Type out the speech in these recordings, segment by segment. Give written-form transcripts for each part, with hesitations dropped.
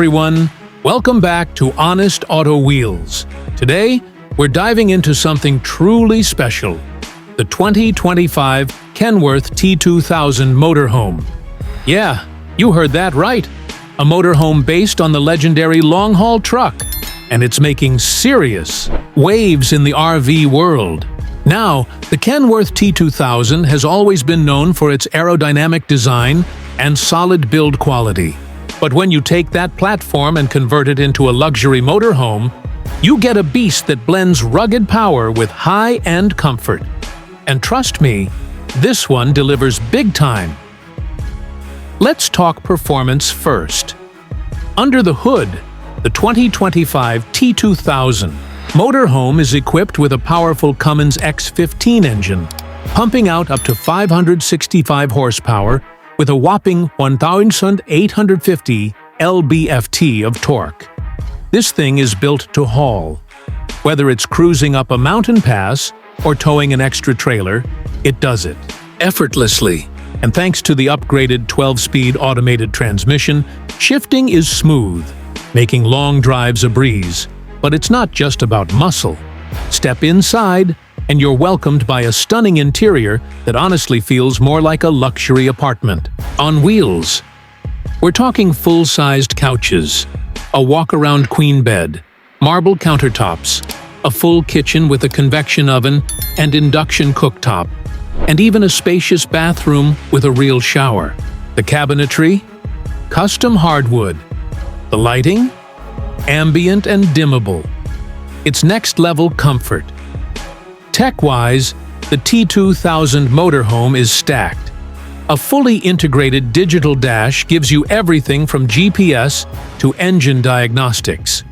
everyone. Welcome back to Honest Auto Wheels. Today, we're diving into something truly special, the 2025 Kenworth T2000 Motorhome. Yeah, you heard that right. A motorhome based on the legendary long-haul truck, and it's making serious waves in the RV world. Now, the Kenworth T2000 has always been known for its aerodynamic design and solid build quality. But when you take that platform and convert it into a luxury motorhome, you get a beast that blends rugged power with high-end comfort. And trust me, this one delivers big time. Let's talk performance first. Under the hood, the 2025 T2000 Motorhome is equipped with a powerful Cummins X15 engine, pumping out up to 565 horsepower with a whopping 1,850 lb-ft of torque. This thing is built to haul. Whether it's cruising up a mountain pass or towing an extra trailer, it does it effortlessly. And thanks to the upgraded 12-speed automated transmission, shifting is smooth, making long drives a breeze. But it's not just about muscle. Step inside, and you're welcomed by a stunning interior that honestly feels more like a luxury apartment. On wheels. We're talking full-sized couches, a walk-around queen bed, marble countertops, a full kitchen with a convection oven and induction cooktop, and even a spacious bathroom with a real shower. The cabinetry? Custom hardwood. The lighting? Ambient and dimmable. It's next-level comfort. Tech-wise, the T2000 Motorhome is stacked. A fully integrated digital dash gives you everything from GPS to engine diagnostics.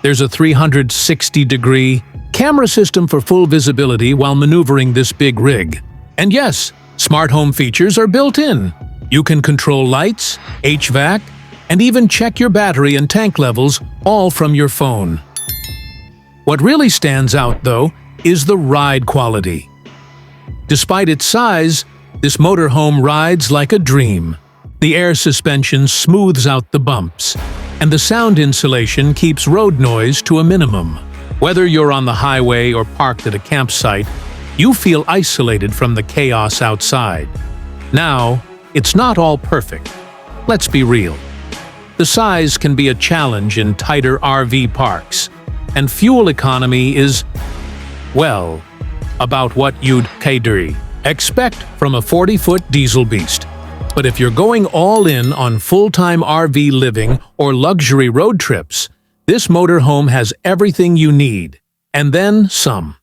There's a 360-degree camera system for full visibility while maneuvering this big rig. And yes, smart home features are built in. You can control lights, HVAC, and even check your battery and tank levels all from your phone. What really stands out, though, is the ride quality. Despite its size, this motorhome rides like a dream. The air suspension smooths out the bumps, and the sound insulation keeps road noise to a minimum. Whether you're on the highway or parked at a campsite, you feel isolated from the chaos outside. Now, it's not all perfect. Let's be real. The size can be a challenge in tighter RV parks, and fuel economy is, well, about what you'd expect from a 40-foot diesel beast. But if you're going all in on full-time RV living or luxury road trips, this motorhome has everything you need, and then some.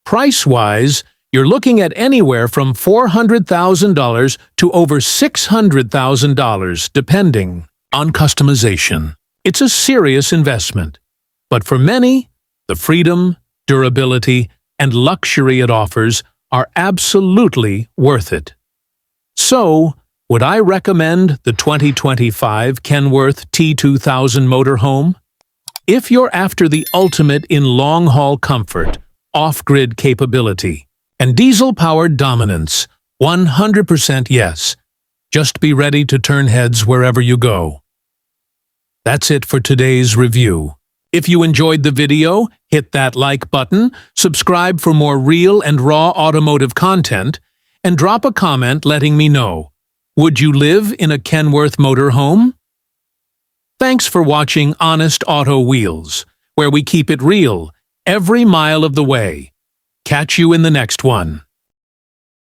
Price-wise, you're looking at anywhere from $400,000 to over $600,000, depending on customization. It's a serious investment. But for many, the freedom, durability, and luxury it offers are absolutely worth it. So, would I recommend the 2025 Kenworth T2000 Motorhome? If you're after the ultimate in long-haul comfort, off-grid capability, and diesel-powered dominance, 100% yes. Just be ready to turn heads wherever you go. That's it for today's review. If you enjoyed the video, hit that like button, subscribe for more real and raw automotive content, and drop a comment letting me know. Would you live in a Kenworth motorhome? Thanks for watching Honest Auto Wheels, where we keep it real every mile of the way. Catch you in the next one.